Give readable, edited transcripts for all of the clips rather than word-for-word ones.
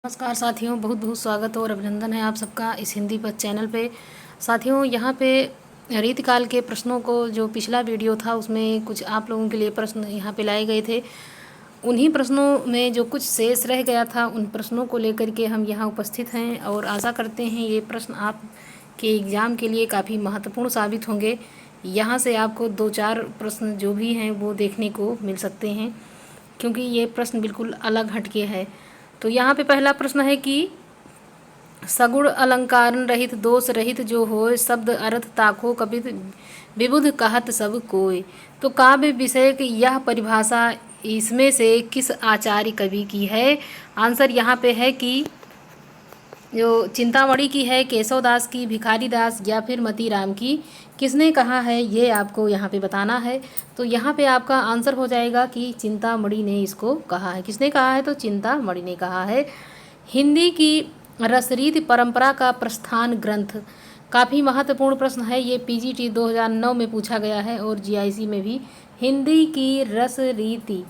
नमस्कार साथियों, बहुत बहुत स्वागत और अभिनंदन है आप सबका इस हिंदी पर चैनल पे। साथियों, यहाँ पे रीतिकाल के प्रश्नों को जो पिछला वीडियो था उसमें कुछ आप लोगों के लिए प्रश्न यहाँ पे लाए गए थे। उन्हीं प्रश्नों में जो कुछ शेष रह गया था उन प्रश्नों को लेकर के हम यहाँ उपस्थित हैं और आशा करते हैं ये प्रश्न आपके एग्ज़ाम के लिए काफ़ी महत्वपूर्ण साबित होंगे। यहाँ से आपको 2-4 प्रश्न जो भी हैं वो देखने को मिल सकते हैं, क्योंकि ये प्रश्न बिल्कुल अलग हटके है। तो यहाँ पे पहला प्रश्न है कि सगुण अलंकार रहित दोष रहित जो होय, शब्द अर्थ ताको कबित विबुध कहत सब कोय। तो काव्य विषय की यह परिभाषा इसमें से किस आचार्य कवि की है? आंसर यहाँ पे है कि जो चिंतामणि की है, केशवदास की, भिखारी दास या फिर मतीराम की। किसने कहा है ये आपको यहाँ पे बताना है। तो यहाँ पे आपका आंसर हो जाएगा कि चिंतामणि ने इसको कहा है। किसने कहा है? तो चिंतामणि ने कहा है। हिंदी की रसरीति परंपरा का प्रस्थान ग्रंथ, काफ़ी महत्वपूर्ण प्रश्न है ये। पीजीटी 2009 में पूछा गया है और जीआईसी में भी। हिंदी की रसरीति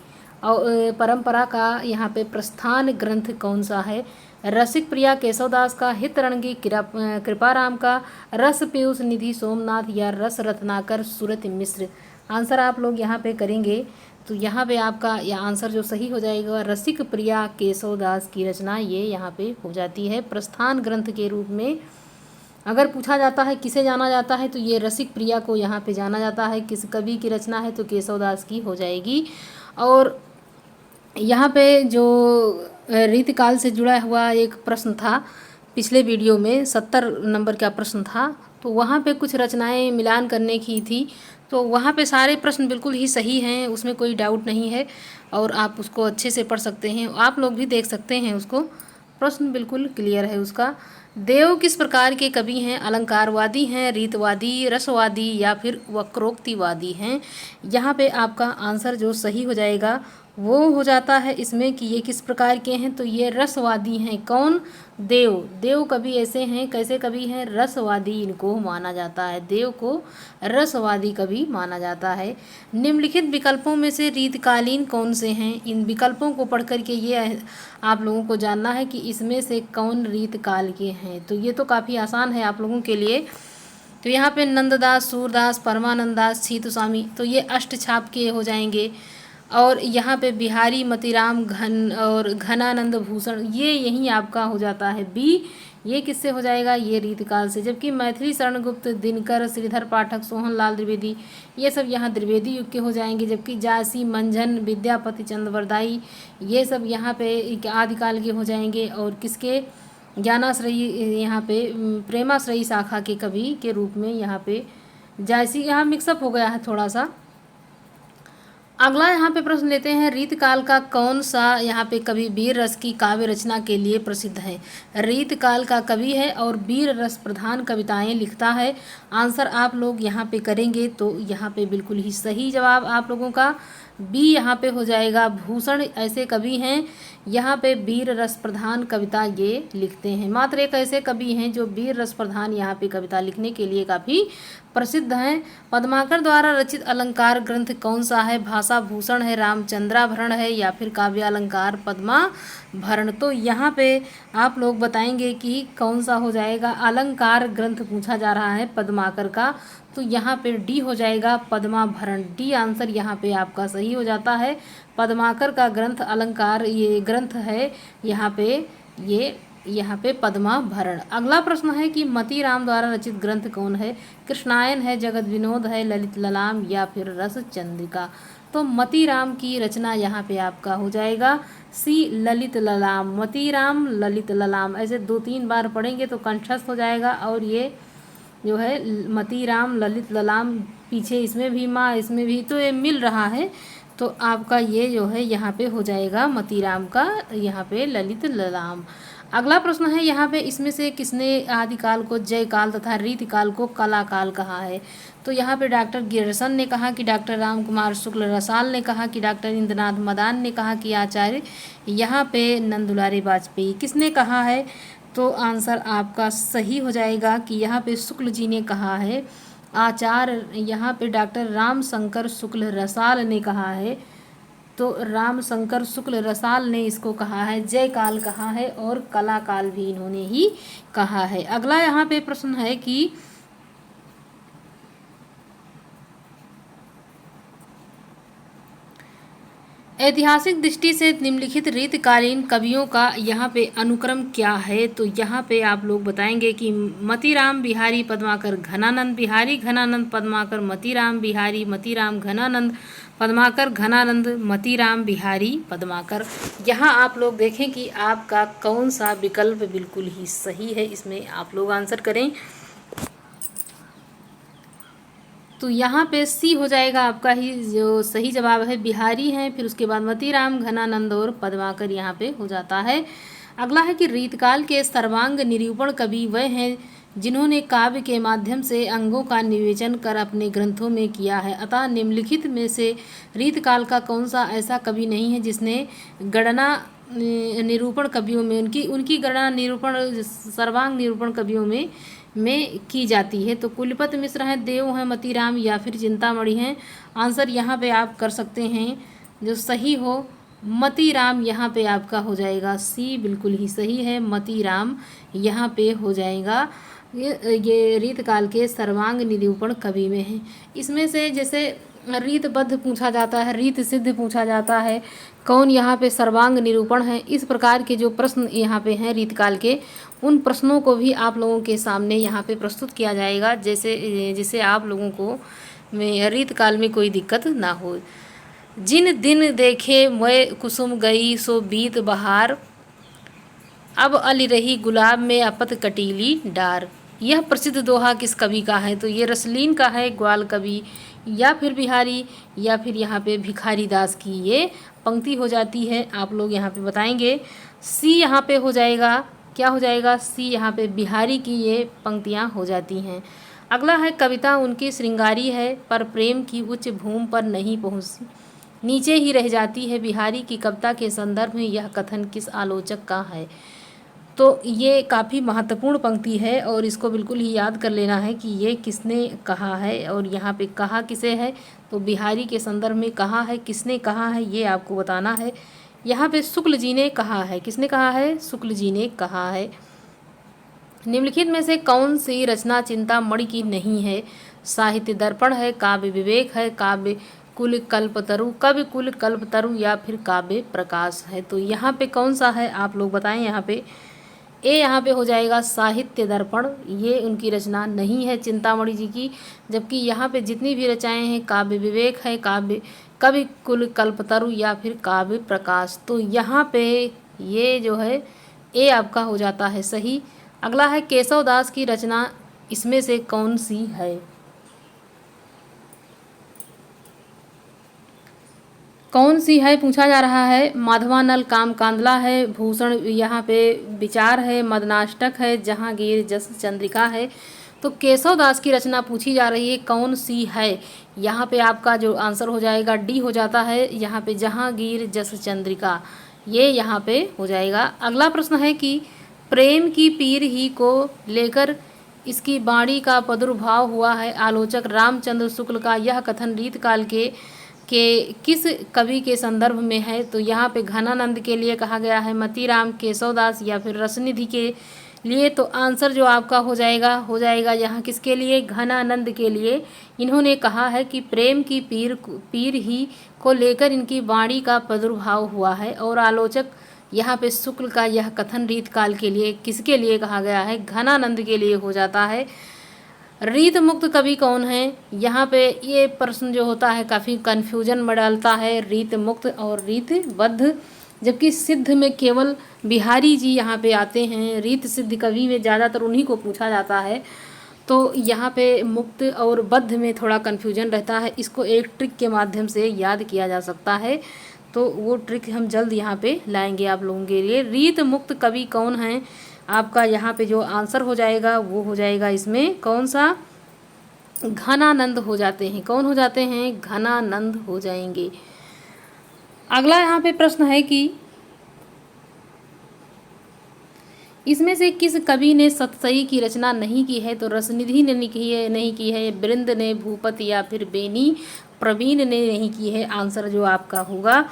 और परंपरा का यहाँ पे प्रस्थान ग्रंथ कौन सा है? रसिक प्रिया केशवदास का, हितरणगी कृपाराम का, रस पीयूष निधि सोमनाथ या रस रत्नाकर सूरत मिश्र। आंसर आप लोग यहाँ पे करेंगे तो यहाँ पे आपका यह आंसर जो सही हो जाएगा, रसिक प्रिया केशवदास की रचना ये यहाँ पे हो जाती है प्रस्थान ग्रंथ के रूप में। अगर पूछा जाता है किसे जाना जाता है तो ये रसिक प्रिया को यहाँ पे जाना जाता है। किस कवि की रचना है? तो केशवदास की हो जाएगी। और यहाँ पे जो रीतिकाल से जुड़ा हुआ एक प्रश्न था पिछले वीडियो में, 70 नंबर का प्रश्न था, तो वहाँ पे कुछ रचनाएं मिलान करने की थी। तो वहाँ पे सारे प्रश्न बिल्कुल ही सही हैं, उसमें कोई डाउट नहीं है और आप उसको अच्छे से पढ़ सकते हैं। आप लोग भी देख सकते हैं उसको, प्रश्न बिल्कुल क्लियर है उसका। देव किस प्रकार के कवि हैं? अलंकारवादी हैं, रीतवादी, रसवादी या फिर वक्रोक्तिवादी हैं? यहाँ पे आपका आंसर जो सही हो जाएगा वो हो जाता है इसमें कि ये किस प्रकार के हैं? तो ये रसवादी हैं। कौन? देव। देव कवि ऐसे हैं, कैसे कवि हैं? रसवादी इनको माना जाता है। देव को रसवादी कवि माना जाता है। निम्नलिखित विकल्पों में से रीतकालीन कौन से हैं? इन विकल्पों को पढ़ करके ये आप लोगों को जानना है कि इसमें से कौन रीतकाल के हैं। तो ये तो काफ़ी आसान है आप लोगों के लिए। तो यहाँ पे नंददास, सूरदास, परमानंद दास, छीतुस्वामी, तो ये अष्टछाप के हो जाएंगे। और यहाँ पे बिहारी, मतीराम, घन और घनानंद भूषण, ये यही आपका हो जाता है बी। ये किससे हो जाएगा? ये रीतिकाल से। जबकि मैथिली शरण गुप्त, दिनकर, श्रीधर पाठक, सोहनलाल द्विवेदी, ये सब यहाँ द्विवेदी युग के हो जाएंगे। जबकि जासी, मंझन, विद्यापति चंद्रवरदाई, ये सब यहाँ पे आदिकाल के हो जाएंगे। और किसके? ज्ञानाश्रयी, यहाँ पे प्रेमाश्रयी शाखा के कवि के रूप में यहाँ पे जायसी, यहाँ मिक्सअप हो गया है थोड़ा सा। अगला यहाँ पे प्रश्न लेते हैं, रीतकाल का कौन सा यहाँ पे कवि वीर रस की काव्य रचना के लिए प्रसिद्ध है? रीतकाल का कवि है और वीर रस प्रधान कविताएं लिखता है। आंसर आप लोग यहाँ पे करेंगे तो यहाँ पे बिल्कुल ही सही जवाब आप लोगों का बी यहाँ पे हो जाएगा। भूषण ऐसे कवि हैं यहाँ पे वीर रस प्रधान कविता ये लिखते हैं। मात्र एक ऐसे कवि हैं जो वीर रस प्रधान यहाँ पे कविता लिखने के लिए काफ़ी प्रसिद्ध हैं। पद्माकर द्वारा रचित अलंकार ग्रंथ कौन सा है? भाषा भूषण है, रामचंद्राभरण है या फिर काव्यालंकार पद्माभरण? तो यहाँ पे आप लोग बताएंगे कि कौन सा हो जाएगा। अलंकार ग्रंथ पूछा जा रहा है पद्माकर का, तो यहाँ पे डी हो जाएगा, पद्माभरण। डी आंसर यहाँ पे आपका सही हो जाता है। पद्माकर का ग्रंथ अलंकार ये ग्रंथ है यहाँ पे पद्माभरण। अगला प्रश्न है कि मतीराम द्वारा रचित ग्रंथ कौन है? कृष्णायन है, जगत विनोद है, ललित ललाम या फिर रस चंद्रिका? तो मतीराम की रचना यहाँ पे आपका हो जाएगा सी, ललित ललाम। मतीराम, ललित ललाम, ऐसे 2-3 बार पढ़ेंगे तो कंठस्थ हो जाएगा। और ये जो है मतीराम, ललित ललाम, पीछे इसमें भी माँ, इसमें भी, तो ये मिल रहा है। तो आपका ये जो है यहाँ पे हो जाएगा मतीराम का यहाँ पे ललित ललाम। अगला प्रश्न है यहाँ पे, इसमें से किसने आदिकाल को जयकाल तथा रीतिकाल को कलाकाल कहा है? तो यहाँ पे डॉक्टर गियर्सन ने कहा कि डॉक्टर राम कुमार शुक्ल रसाल ने कहा कि डॉक्टर इंद्रनाथ मदान ने कहा कि आचार्य यहाँ पे नंदुलारे वाजपेयी। किसने कहा है? तो आंसर आपका सही हो जाएगा कि यहाँ पे शुक्ल जी ने कहा है। आचार्य यहाँ पे डॉक्टर राम शंकर शुक्ल रसाल ने कहा है तो राम शंकर शुक्ल रसाल ने इसको कहा है, जय काल कहा है और कला काल भी इन्होंने ही कहा है। अगला यहाँ पे प्रश्न है कि ऐतिहासिक दृष्टि से निम्नलिखित रीतकालीन कवियों का यहाँ पे अनुक्रम क्या है। तो यहाँ पे आप लोग बताएंगे कि मतीराम बिहारी पद्माकर घनानंद बिहारी, घनानंद पद्माकर मतीराम बिहारी, मतीराम घनानंद पद्माकर, घनानंद मतीराम बिहारी पद्माकर। यहाँ आप लोग देखें कि आपका कौन सा विकल्प बिल्कुल ही सही है, इसमें आप लोग आंसर करें। तो यहाँ पे सी हो जाएगा आपका ही जो सही जवाब है, बिहारी हैं, फिर उसके बाद मतीराम, घनानंद और पद्माकर यहाँ पे हो जाता है। अगला है कि रीतकाल के सर्वांग निरूपण कवि वह हैं जिन्होंने काव्य के माध्यम से अंगों का निवेचन कर अपने ग्रंथों में किया है। अतः निम्नलिखित में से रीतकाल का कौन सा ऐसा कवि नहीं है जिसने गणना निरूपण कवियों में उनकी गणना निरूपण सर्वांग निरूपण कवियों में की जाती है। तो कुलपति मिश्र हैं, देव हैं, मतीराम या फिर चिंतामणि हैं। आंसर यहाँ पे आप कर सकते हैं जो सही हो, मतीराम यहाँ पे आपका हो जाएगा। सी बिल्कुल ही सही है, मतीराम यहाँ पे हो जाएगा। ये रीतकाल के सर्वांग निरूपण कवि में है। इसमें से जैसे रीतबद्ध पूछा जाता है, रीत सिद्ध पूछा जाता है, कौन यहाँ पे सर्वांग निरूपण है, इस प्रकार के जो प्रश्न यहाँ पे हैं रीतकाल के, उन प्रश्नों को भी आप लोगों के सामने यहाँ पे प्रस्तुत किया जाएगा, जिससे आप लोगों को रीतकाल में कोई दिक्कत ना हो। जिन दिन देखे मैं कुसुम गई सो बीत बहार, अब अली रही गुलाब में अपत कटीली डार। यह प्रसिद्ध दोहा किस कवि का है। तो ये रसलीन का है, ग्वाल कवि, या फिर बिहारी, या फिर यहाँ पे भिखारी दास की ये पंक्ति हो जाती है। आप लोग यहाँ पे बताएंगे। सी यहाँ पे हो जाएगा, क्या हो जाएगा, सी यहाँ पे बिहारी की ये पंक्तियाँ हो जाती हैं। अगला है कविता उनकी श्रृंगारी है पर प्रेम की उच्च भूमि पर नहीं पहुँची, नीचे ही रह जाती है। बिहारी की कविता के संदर्भ में यह कथन किस आलोचक का है। तो ये काफ़ी महत्वपूर्ण पंक्ति है और इसको बिल्कुल ही याद कर लेना है कि ये किसने कहा है और यहाँ पे कहा किसे है। तो बिहारी के संदर्भ में कहा है, किसने कहा है ये आपको बताना है। यहाँ पे शुक्ल जी ने कहा है, किसने कहा है, शुक्ल जी ने कहा है। निम्नलिखित में से कौन सी रचना चिंतामणि की नहीं है। साहित्य दर्पण है, काव्य विवेक है, काव्य कुल कल्पतरु, कवि कुल कल्पतरु या फिर काव्य प्रकाश है। तो यहाँ पे कौन सा है आप लोग बताएं। यहाँ पे ए यहाँ पे हो जाएगा साहित्य दर्पण, ये उनकी रचना नहीं है चिंतामणि जी की। जबकि यहाँ पे जितनी भी रचनाएं हैं काव्य विवेक है, काव्य कवि कुल कल्पतरु या फिर काव्य प्रकाश। तो यहाँ पे ये जो है ए आपका हो जाता है सही। अगला है केशव दास की रचना इसमें से कौन सी है। कौन सी है पूछा जा रहा है। माधवानल काम कांदला है, भूषण यहाँ पे विचार है, मदनाष्टक है, जहांगीर जस चंद्रिका है। तो केशव दास की रचना पूछी जा रही है कौन सी है। यहाँ पे आपका जो आंसर हो जाएगा डी हो जाता है। यहाँ पे जहांगीर जस चंद्रिका ये यहाँ पे हो जाएगा। अगला प्रश्न है कि प्रेम की पीर ही को लेकर इसकी वाणी का प्रादुर्भाव हुआ है। आलोचक रामचंद्र शुक्ल का यह कथन रीतकाल के किस कवि के संदर्भ में है। तो यहाँ पे घनानंद के लिए कहा गया है, मतीराम, केशवदास या फिर रसनिधि के लिए। तो आंसर जो आपका हो जाएगा यहाँ किसके लिए, घनानंद के लिए। इन्होंने कहा है कि प्रेम की पीर ही को लेकर इनकी वाणी का प्रादुर्भाव हुआ है। और आलोचक यहाँ पे शुक्ल का यह कथन रीतकाल के लिए किसके लिए कहा गया है, घनानंद के लिए हो जाता है। रीत मुक्त कवि कौन है। यहाँ पे ये प्रश्न जो होता है काफ़ी कन्फ्यूजन में डालता है, रीत मुक्त और रीतबद्ध। जबकि सिद्ध में केवल बिहारी जी यहाँ पे आते हैं। रीत सिद्ध कवि में ज़्यादातर उन्हीं को पूछा जाता है। तो यहाँ पे मुक्त और बद्ध में थोड़ा कन्फ्यूजन रहता है। इसको एक ट्रिक के माध्यम से याद किया जा सकता है। तो वो ट्रिक हम जल्द यहाँ पे लाएंगे आप लोगों के लिए। रीत मुक्त कवि कौन है आपका यहाँ पे जो आंसर हो जाएगा वो हो जाएगा इसमें कौन सा, घनानंद हो जाते हैं। कौन हो जाते हैं, घनानंद हो जाएंगे। अगला यहाँ पे प्रश्न है कि इसमें से किस कवि ने सतसई की रचना नहीं की है? तो रसनिधि ने नहीं की है, बृंद ने, भूपति या फिर बेनी प्रवीण ने नहीं की है। आंसर जो आपका होगा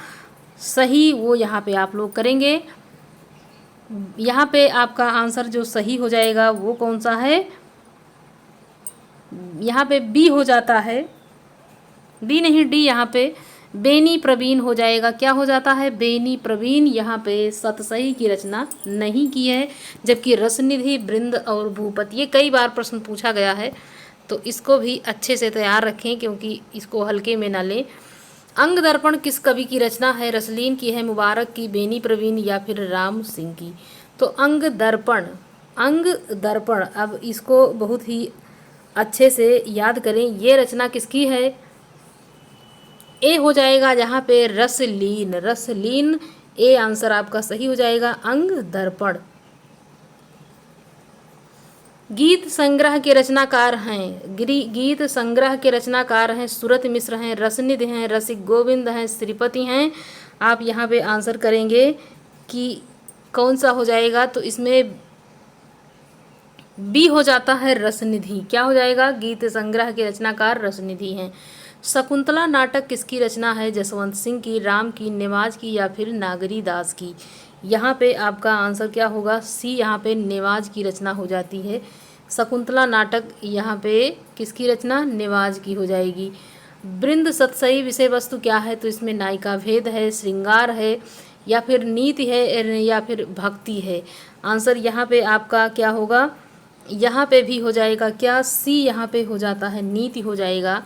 सही वो यहाँ पे आप लोग करेंगे। यहाँ पे आपका आंसर जो सही हो जाएगा वो कौन सा है? यहाँ पे बी हो जाता है, बी नहीं डी, यहाँ पे बेनी प्रवीण हो जाएगा। क्या हो जाता है? बेनी प्रवीण यहाँ पे सतसई की रचना नहीं की है, जबकि रसनिधि, बृंद और भूपति ये कई बार प्रश्न पूछा गया है, तो इसको भी अच्छे से तैयार रखें क्योंकि इसको हल्के में ना लें। अंग दर्पण किस कवि की रचना है? रसलीन की है, मुबारक की, बेनी प्रवीण या फिर राम सिंह की? तो अंग दर्पण, अंग दर्पण, अब इसको बहुत ही अच्छे से याद करें, ये रचना किसकी है? ए हो जाएगा यहाँ पे रसलीन, रसलीन ए आंसर आपका सही हो जाएगा, अंग दर्पण। गीत संग्रह के रचनाकार हैं, गीत संग्रह के रचनाकार हैं सूरत मिश्र हैं, रसनिधि हैं, रसिक गोविंद हैं, श्रीपति हैं। आप यहाँ पे आंसर करेंगे कि कौन सा हो जाएगा? तो इसमें बी हो जाता है रसनिधि। क्या हो जाएगा? गीत संग्रह के रचनाकार रसनिधि हैं। शकुंतला नाटक किसकी रचना है? जसवंत सिंह की, राम की, नेवाज की या फिर नागरी दास की? यहाँ पे आपका आंसर क्या होगा? सी, यहाँ पे नेवाज की रचना हो जाती है। शकुंतला नाटक यहाँ पे किसकी रचना? नेवाज की हो जाएगी। बृंद सतसई विषय वस्तु क्या है? तो इसमें नायिका भेद है, श्रृंगार है या फिर नीति है या फिर भक्ति है? आंसर यहाँ पे आपका क्या होगा? यहाँ पे भी हो जाएगा क्या? सी यहाँ पे हो जाता है, नीति हो जाएगा।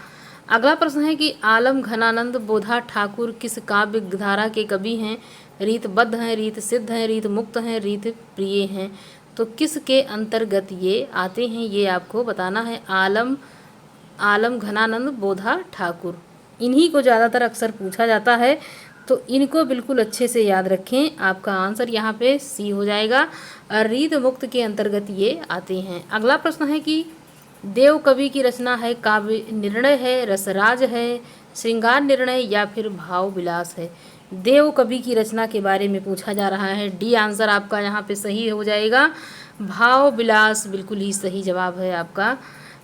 अगला प्रश्न है कि आलम घनानंद बोधा ठाकुर किस काव्य धारा के कवि हैं? रीतबद्ध हैं, रीत सिद्ध हैं, रीत मुक्त हैं, रीत प्रिय हैं? तो किस के अंतर्गत ये आते हैं ये आपको बताना है। आलम घनानंद बोधा ठाकुर, इन्हीं को ज़्यादातर अक्सर पूछा जाता है, तो इनको बिल्कुल अच्छे से याद रखें। आपका आंसर यहाँ पे सी हो जाएगा, रीत मुक्त के अंतर्गत ये आते हैं। अगला प्रश्न है कि देव कवि की रचना है, काव्य निर्णय है, रसराज है, श्रृंगार निर्णय या फिर भाव विलास है? देव कवि की रचना के बारे में पूछा जा रहा है। डी आंसर आपका यहाँ पे सही हो जाएगा, भाव विलास बिल्कुल ही सही जवाब है आपका।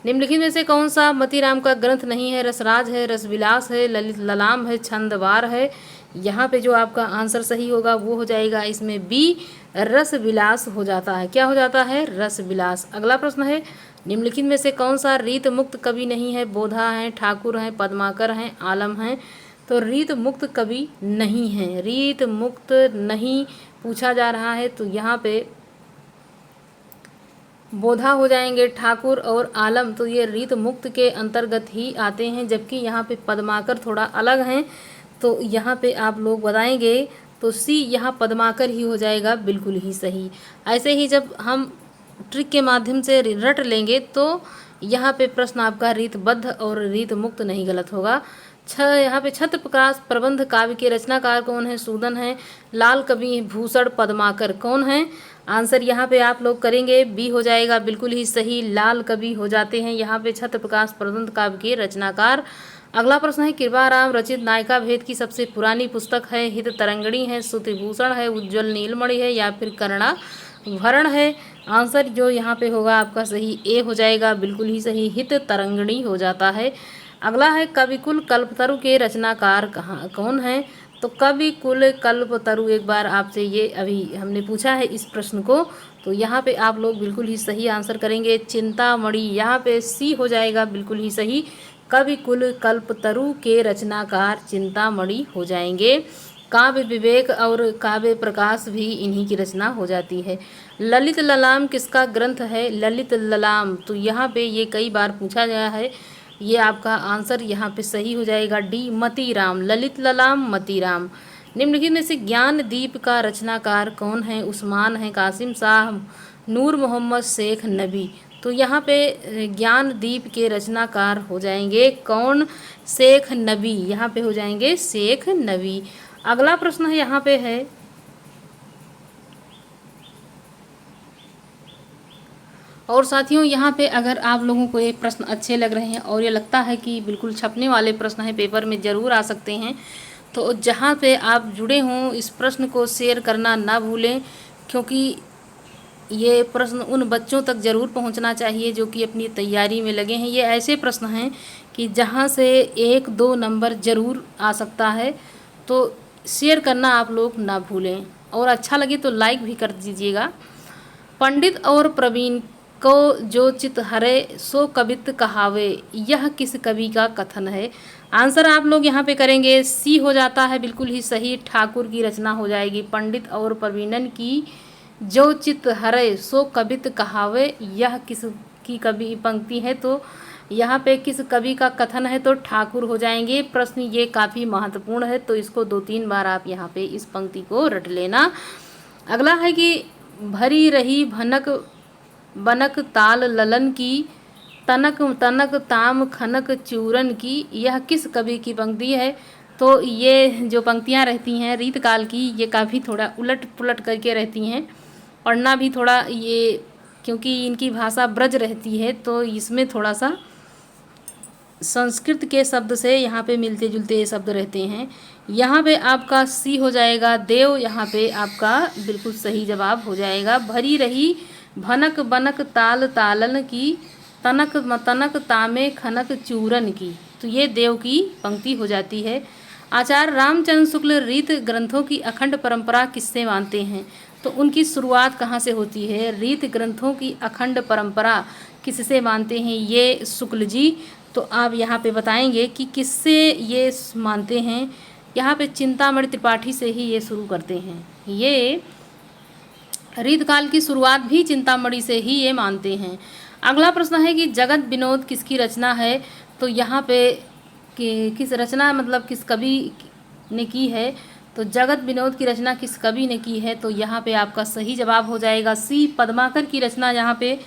निम्नलिखित में से कौन सा मतीराम का ग्रंथ नहीं है? रसराज है, रसविलास है, ललित ललाम है, छंदवार है? यहाँ पे जो आपका आंसर सही होगा वो हो जाएगा इसमें बी, रसविलास हो जाता है। क्या हो जाता है? रसविलास। अगला प्रश्न है निम्नलिखित में से कौन सा रीत मुक्त कवि नहीं है? बोधा हैं, ठाकुर हैं, पद्माकर हैं, आलम हैं? तो रीत मुक्त कवि नहीं है, रीत मुक्त नहीं पूछा जा रहा है, तो यहाँ पे बोधा हो जाएंगे, ठाकुर और आलम तो ये रीत मुक्त के अंतर्गत ही आते हैं, जबकि यहाँ पे पद्माकर थोड़ा अलग हैं, तो यहाँ पे आप लोग बताएंगे तो सी यहाँ पद्माकर ही हो जाएगा, बिल्कुल ही सही। ऐसे ही जब हम ट्रिक के माध्यम से रट लेंगे तो यहाँ पे प्रश्न आपका रीतबद्ध और रीत मुक्त नहीं गलत होगा। यहाँ पे छत्र प्रकाश प्रबंध काव्य के रचनाकार कौन है? सूदन है, लाल कवि भूषण पद्माकर कौन है? आंसर यहाँ पे आप लोग करेंगे बी हो जाएगा, बिल्कुल ही सही, लाल कवि हो जाते हैं यहाँ पे छत्र प्रकाश प्रबंध काव्य के रचनाकार। अगला प्रश्न है कृपाराम रचित नायिका भेद की सबसे पुरानी पुस्तक है? हित तरंगिणी है, श्रुतिभूषण है, उज्ज्वल नीलमणि है या फिर करुणा भरण है? आंसर जो यहाँ पे होगा आपका सही ए हो जाएगा, बिल्कुल ही सही, हित तरंगिणी हो जाता है। अगला है कविकुल कल्पतरु के रचनाकार कौन है? तो कविकुल कल्पतरु एक बार आपसे ये अभी हमने पूछा है इस प्रश्न को, तो यहाँ पे आप लोग बिल्कुल ही सही आंसर करेंगे, चिंतामणि, यहाँ पे सी हो जाएगा, बिल्कुल ही सही, कविकुल कल्पतरु के रचनाकार चिंतामणि हो जाएंगे। काव्य विवेक और काव्य प्रकाश भी इन्हीं की रचना हो जाती है। ललित ललाम किसका ग्रंथ है? ललित ललाम, तो यहाँ पे ये कई बार पूछा गया है, ये आपका आंसर यहाँ पे सही हो जाएगा डी, मतीराम, ललित ललाम मतीराम। निम्नलिखित में से ज्ञान दीप का रचनाकार कौन है? उस्मान है, कासिम शाह, नूर मोहम्मद, शेख नबी? तो यहाँ पे ज्ञान दीप के रचनाकार हो जाएंगे कौन? शेख नबी, यहाँ पे हो जाएंगे शेख नबी। अगला प्रश्न है यहाँ पे है और साथियों यहाँ पे अगर आप लोगों को ये प्रश्न अच्छे लग रहे हैं और ये लगता है कि बिल्कुल छपने वाले प्रश्न हैं, पेपर में ज़रूर आ सकते हैं, तो जहाँ पे आप जुड़े हों इस प्रश्न को शेयर करना ना भूलें, क्योंकि ये प्रश्न उन बच्चों तक ज़रूर पहुंचना चाहिए जो कि अपनी तैयारी में लगे हैं। ये ऐसे प्रश्न हैं कि जहां से 1-2 नंबर ज़रूर आ सकता है, तो शेयर करना आप लोग ना भूलें और अच्छा लगे तो लाइक भी कर दीजिएगा। पंडित और प्रवीण को जो चित हरे सो कवित कहावे, यह किस कवि का कथन है। आंसर आप लोग यहाँ पे करेंगे सी हो जाता है, बिल्कुल ही सही, ठाकुर की रचना हो जाएगी। पंडित और प्रवीणन की जो चित हरे सो कवित कहावे, यह किस की कवि पंक्ति है, तो यहाँ पे किस कवि का कथन है, तो ठाकुर हो जाएंगे। प्रश्न ये काफ़ी महत्वपूर्ण है, तो इसको 2-3 बार आप यहाँ पे इस पंक्ति को रट लेना। अगला है कि भरी रही भनक बनक ताल ललन की, तनक तनक ताम खनक चूरन की, यह किस कवि की पंक्ति है। तो ये जो पंक्तियाँ रहती हैं रीतकाल की, ये काफ़ी थोड़ा उलट पुलट करके रहती हैं, पढ़ना भी थोड़ा ये, क्योंकि इनकी भाषा ब्रज रहती है तो इसमें थोड़ा सा संस्कृत के शब्द से यहाँ पे मिलते जुलते ये शब्द रहते हैं। यहाँ पे आपका सी हो जाएगा देव, यहाँ पे आपका बिल्कुल सही जवाब हो जाएगा। भरी रही भनक बनक ताल तालन की, तनक मतनक तामे खनक चूरन की, तो ये देव की पंक्ति हो जाती है। आचार्य रामचंद्र शुक्ल रीत ग्रंथों की अखंड परंपरा किससे मानते हैं, तो उनकी शुरुआत कहाँ से होती है। रीत ग्रंथों की अखंड परंपरा किससे मानते हैं, ये शुक्ल जी। तो आप यहाँ पे बताएंगे कि किससे ये मानते हैं। यहाँ पे चिंतामणि त्रिपाठी से ही ये शुरू करते हैं। ये रीतकाल की शुरुआत भी चिंतामणि से ही ये मानते हैं। अगला प्रश्न है कि जगत विनोद किसकी रचना है, तो यहाँ पे किस रचना मतलब किस कवि ने की है, तो जगत विनोद की रचना किस कवि ने की है, तो यहाँ पे आपका सही जवाब हो जाएगा सी, पद्माकर की रचना यहाँ पे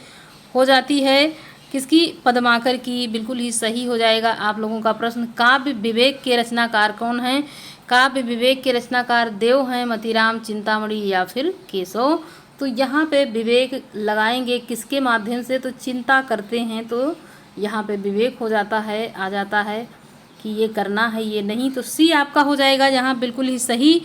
हो जाती है। किसकी, पद्माकर की, बिल्कुल ही सही हो जाएगा। आप लोगों का प्रश्न, काव्य विवेक के रचनाकार कौन हैं। काव्य विवेक के रचनाकार देव हैं, मतीराम, चिंतामणि या फिर केशव। तो यहाँ पे विवेक लगाएंगे किसके माध्यम से, तो चिंता करते हैं, तो यहाँ पे विवेक हो जाता है, आ जाता है कि ये करना है, ये नहीं, तो सी आपका हो जाएगा यहाँ बिल्कुल ही सही।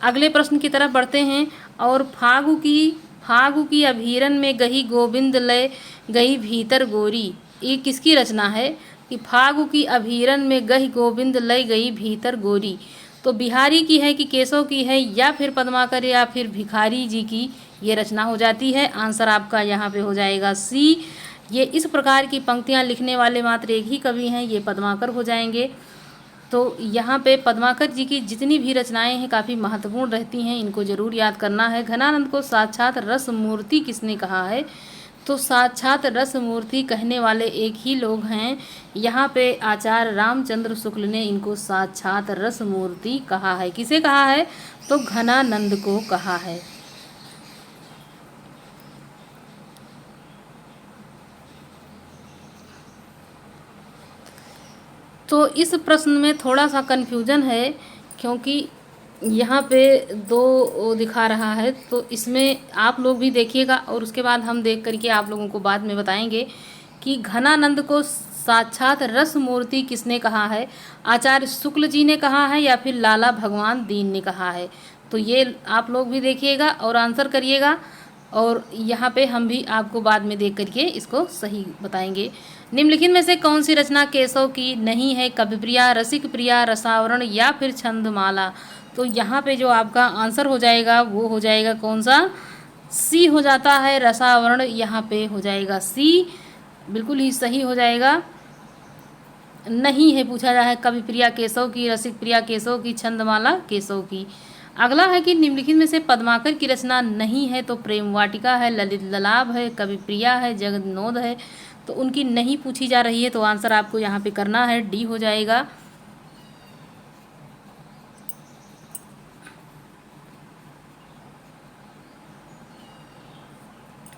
अगले प्रश्न की तरफ बढ़ते हैं। और फागु की अभीरन में गही गोविंद लय गई भीतर गोरी, ये किसकी रचना है कि फागु की अभीरन में गही गोविंद लय गई भीतर गोरी, तो बिहारी की है कि केशव की है या फिर पद्माकर या फिर भिखारी जी की ये रचना हो जाती है। आंसर आपका यहाँ पे हो जाएगा सी। ये इस प्रकार की पंक्तियाँ लिखने वाले मात्र एक ही कवि हैं, ये पद्माकर हो जाएंगे। तो यहाँ पे पद्माकर जी की जितनी भी रचनाएं हैं काफ़ी महत्वपूर्ण रहती हैं, इनको ज़रूर याद करना है। घनानंद को साक्षात रस मूर्ति किसने कहा है, तो साक्षात रस मूर्ति कहने वाले एक ही लोग हैं, यहाँ पे आचार्य रामचंद्र शुक्ल ने इनको साक्षात रस मूर्ति कहा है। किसे कहा है, तो घनानंद को कहा है। तो इस प्रश्न में थोड़ा सा कन्फ्यूजन है, क्योंकि यहाँ पे 2 दिखा रहा है, तो इसमें आप लोग भी देखिएगा और उसके बाद हम देख करके आप लोगों को बाद में बताएंगे कि घनानंद को साक्षात रस मूर्ति किसने कहा है, आचार्य शुक्ल जी ने कहा है या फिर लाला भगवान दीन ने कहा है। तो ये आप लोग भी देखिएगा और आंसर करिएगा, और यहाँ पे हम भी आपको बाद में देख करके इसको सही बताएंगे। निम्नलिखित में से कौन सी रचना केशव की नहीं है, कविप्रिया, रसिक प्रिया, रसावरण या फिर छंदमाला। तो यहाँ पे जो आपका आंसर हो जाएगा वो हो जाएगा कौन सा, सी हो जाता है, रसावरण यहाँ पे हो जाएगा सी, बिल्कुल ही सही हो जाएगा। नहीं है पूछा जा है कविप्रिया केशव की, रसिक प्रिया केशव की, छंदमाला केशव की। अगला है कि निम्नलिखित में से पद्माकर की रचना नहीं है, तो प्रेम वाटिका है, ललित ललाभ है, कविप्रिया है, जगत विनोद है। तो उनकी नहीं पूछी जा रही है, तो आंसर आपको यहाँ पे करना है डी हो जाएगा।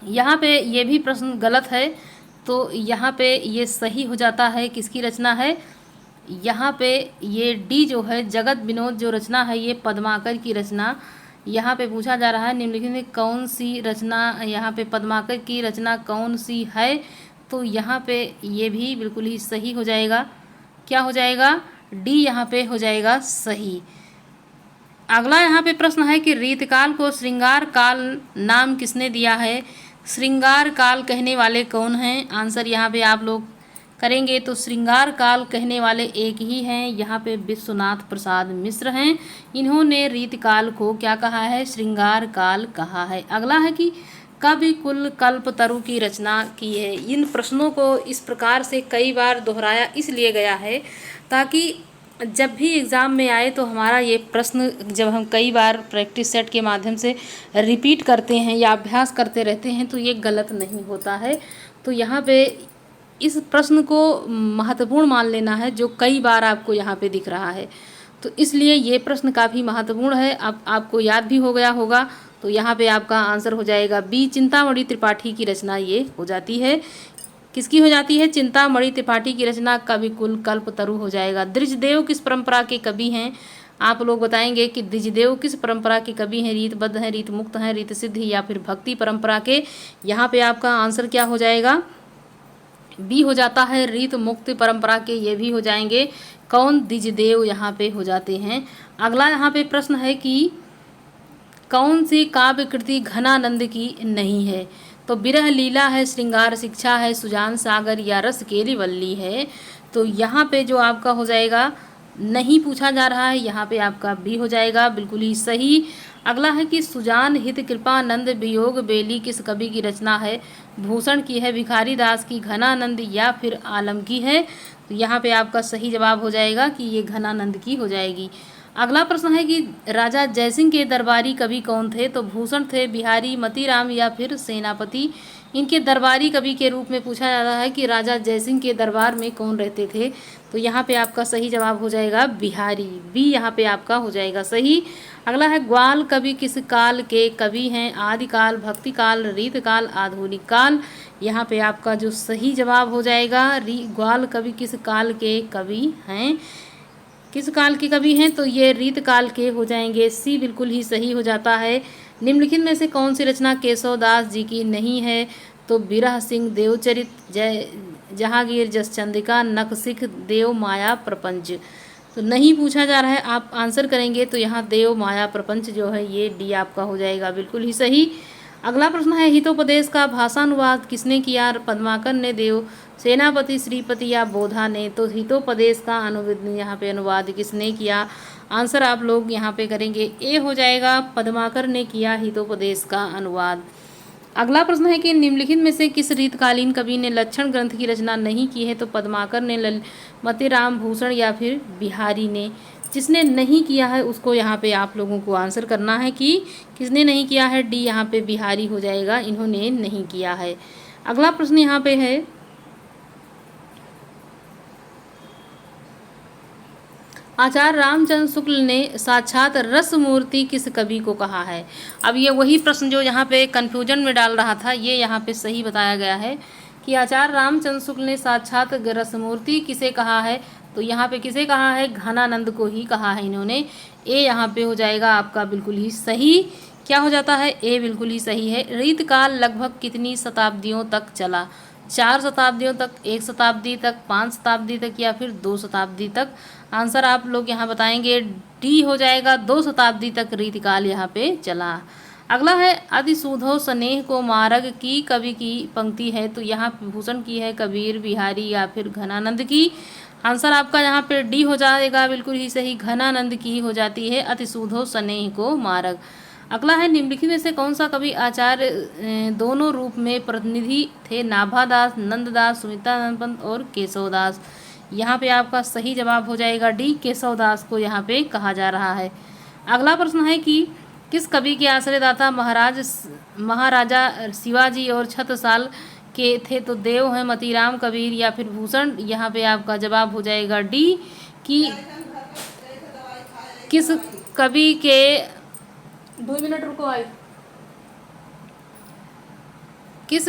यहाँ पे ये भी प्रश्न गलत है, तो यहाँ पे ये सही हो जाता है। किसकी रचना है, यहाँ पे ये डी जो है जगत विनोद जो रचना है ये पद्माकर की रचना। यहाँ पे पूछा जा रहा है निम्नलिखित में कौन सी रचना, यहाँ पे पद्माकर की रचना कौन सी है, तो यहाँ पे ये भी बिल्कुल ही सही हो जाएगा। क्या हो जाएगा, डी यहाँ पे हो जाएगा सही। अगला यहाँ पे प्रश्न है कि रीतकाल को श्रृंगार काल नाम किसने दिया है, श्रृंगार काल कहने वाले कौन हैं? आंसर यहाँ पे आप लोग करेंगे तो श्रृंगार काल कहने वाले एक ही हैं, यहाँ पे विश्वनाथ प्रसाद मिश्र हैं। इन्होंने रीतकाल को क्या कहा है? श्रृंगार काल कहा है। अगला है कि कवि कुल कल्पतरु की रचना की है। इन प्रश्नों को इस प्रकार से कई बार दोहराया इसलिए गया है ताकि जब भी एग्ज़ाम में आए तो हमारा ये प्रश्न जब हम कई बार प्रैक्टिस सेट के माध्यम से रिपीट करते हैं या अभ्यास करते रहते हैं तो ये गलत नहीं होता है। तो यहाँ पे इस प्रश्न को महत्वपूर्ण मान लेना है जो कई बार आपको यहाँ पे दिख रहा है, तो इसलिए ये प्रश्न काफ़ी महत्वपूर्ण है। अब आपको याद भी हो गया होगा, तो यहाँ पे आपका आंसर हो जाएगा बी, चिंतामणि त्रिपाठी की रचना ये हो जाती है। किसकी हो जाती है? चिंतामणि त्रिपाठी की रचना कवि कुल कल्पतरु हो जाएगा। द्विजदेव किस परंपरा के कवि हैं? आप लोग बताएंगे कि द्विजदेव किस परंपरा के कवि हैं? रीतबद्ध हैं, रीत मुक्त हैं, रीत सिद्ध या फिर भक्ति परंपरा के? यहाँ पे आपका आंसर क्या हो जाएगा? बी हो जाता है, रीत मुक्ति परंपरा के ये भी हो जाएंगे। कौन? द्विजदेव यहाँ पे हो जाते हैं। अगला यहाँ पे प्रश्न है कि कौन सी काव्य कृति घनानंद की नहीं है? तो विरह लीला है, श्रृंगार शिक्षा है, सुजान सागर या रस केली वल्ली है। तो यहाँ पे जो आपका हो जाएगा नहीं पूछा जा रहा है, यहाँ पे आपका बी हो जाएगा बिल्कुल ही सही। अगला है कि सुजान हित कृपानंद वियोग बेली किस कवि की रचना है? भूषण की है, भिखारी दास की, घनानंद या फिर आलम की है? तो यहाँ पे आपका सही जवाब हो जाएगा कि ये घनानंद की हो जाएगी। अगला प्रश्न है कि राजा जयसिंह के दरबारी कवि कौन थे? तो भूषण थे, बिहारी, मतीराम या फिर सेनापति? इनके दरबारी कवि के रूप में पूछा जाता है कि राजा जयसिंह के दरबार में कौन रहते थे? तो यहाँ पे आपका सही जवाब हो जाएगा बिहारी, बी यहाँ पे आपका हो जाएगा सही। अगला है ग्वाल कवि किस काल के कवि हैं? आदिकाल, भक्तिकाल, रीतकाल, आधुनिक काल? यहाँ पे आपका जो सही जवाब हो जाएगा ग्वाल कवि किस काल के कवि हैं? किस काल के कवि हैं? तो ये रीत काल के हो जाएंगे, सी बिल्कुल ही सही हो जाता है। निम्नलिखित में से कौन सी रचना केशव दास जी की नहीं है? तो बिरह सिंह, देवचरित, जहांगीर, जसचंद्रिका, नखशिख, देव माया प्रपंच? तो नहीं पूछा जा रहा है, आप आंसर करेंगे तो यहाँ देव माया प्रपंच जो है ये डी आपका हो जाएगा बिल्कुल ही सही। अगला प्रश्न है हितोपदेश का भाषानुवाद किसने किया? पद्माकर ने, देव सेनापति, श्रीपति या बोधा ने? तो हितोपदेश का यहाँ पे अनुवाद किसने किया? आंसर आप लोग यहाँ पे करेंगे ए हो जाएगा, पद्माकर ने किया हितोपदेश का अनुवाद। अगला प्रश्न है कि निम्नलिखित में से किस रीतकालीन कवि ने लक्षण ग्रंथ की रचना नहीं की है? तो पद्माकर ने, मतीराम, भूषण या फिर बिहारी ने? जिसने नहीं किया है उसको यहाँ पे आप लोगों को आंसर करना है कि किसने नहीं किया है। डी यहाँ पे बिहारी हो जाएगा, इन्होंने नहीं किया है। अगला प्रश्न यहाँ पे है आचार्य रामचंद्र शुक्ल ने साक्षात रसमूर्ति किस कवि को कहा है? अब ये वही प्रश्न जो यहाँ पे कन्फ्यूजन में डाल रहा था, ये यहाँ पे सही बताया गया है कि आचार्य रामचंद्र शुक्ल ने साक्षात रसमूर्ति किसे कहा है? तो यहाँ पे किसे कहा है? घनानंद को ही कहा है इन्होंने। ए यहाँ पे हो जाएगा आपका बिल्कुल ही सही। क्या हो जाता है? ए बिल्कुल ही सही है। रीतकाल लगभग कितनी शताब्दियों तक चला? 4 शताब्दियों तक, 1 शताब्दी तक, 5 शताब्दी तक या फिर 2 शताब्दी तक? आंसर आप लोग यहाँ बताएंगे डी हो जाएगा, 2 शताब्दी तक रीतकाल यहाँ पे चला। अगला है अतिशुद्धो स्नेह को मार्ग की कवि की पंक्ति है? तो यहाँ भूषण की है, कबीर, बिहारी या फिर घनानंद की? आंसर आपका यहाँ पे डी हो जाएगा बिल्कुल ही सही, घनानंद की हो जाती है अतिशुद्धो स्नेह को मार्ग। अगला है निम्नलिखित में से कौन सा कवि आचार्य दोनों रूप में प्रतिनिधि थे? नाभादास, नंददास, सुमित्रानंद पंत और केशवदास? यहाँ पे आपका सही जवाब हो जाएगा डी, केशवदास को यहाँ पे कहा जा रहा है। अगला प्रश्न है कि किस कवि के आश्रयदाता महाराजा शिवाजी और छत्रसाल के थे? तो देव हैं, मतीराम, कबीर या फिर भूषण? यहाँ पे आपका जवाब हो जाएगा डी कि किस कवि के 2 मिनट रुको आए किस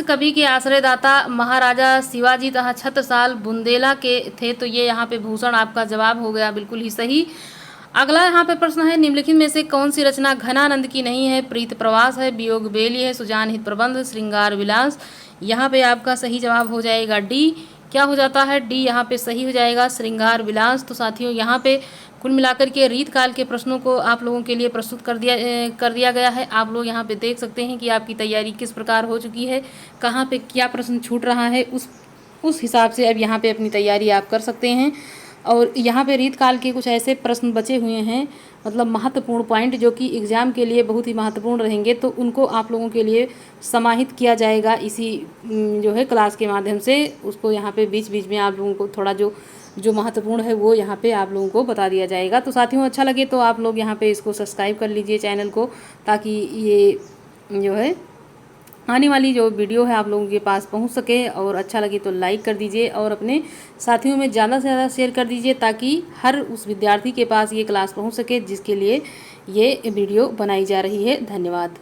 कवि के आश्रयदाता महाराजा शिवाजी तथा छत्रसाल बुंदेला के थे? तो ये यहाँ पे भूषण आपका जवाब हो गया बिल्कुल ही सही। अगला यहाँ पे प्रश्न है निम्नलिखित में से कौन सी रचना घनानंद की नहीं है? प्रीत प्रवास है, वियोग बेली है, सुजान हित प्रबंध, श्रृंगार विलास? यहाँ पे आपका सही जवाब हो जाएगा डी। क्या हो जाता है? डी यहाँ पे सही हो जाएगा, श्रृंगार विलास। तो साथियों यहाँ पे कुल मिलाकर के रीतकाल के प्रश्नों को आप लोगों के लिए प्रस्तुत कर दिया गया है। आप लोग यहाँ पे देख सकते हैं कि आपकी तैयारी किस प्रकार हो चुकी है, कहाँ पे क्या प्रश्न छूट रहा है, उस हिसाब से अब यहाँ पे अपनी तैयारी आप कर सकते हैं। और यहाँ पे रीतकाल के कुछ ऐसे प्रश्न बचे हुए हैं, मतलब महत्वपूर्ण पॉइंट जो कि एग्ज़ाम के लिए बहुत ही महत्वपूर्ण रहेंगे, तो उनको आप लोगों के लिए समाहित किया जाएगा इसी जो है क्लास के माध्यम से। उसको यहाँ पे बीच बीच में आप लोगों को थोड़ा जो महत्वपूर्ण है वो यहाँ पे आप लोगों को बता दिया जाएगा। तो साथियों, अच्छा लगे तो आप लोग यहाँ पे इसको सब्सक्राइब कर लीजिए चैनल को, ताकि ये जो है आने वाली जो वीडियो है आप लोगों के पास पहुंच सके। और अच्छा लगे तो लाइक कर दीजिए और अपने साथियों में ज़्यादा से ज़्यादा शेयर कर दीजिए, ताकि हर उस विद्यार्थी के पास ये क्लास पहुंच सके जिसके लिए ये वीडियो बनाई जा रही है। धन्यवाद।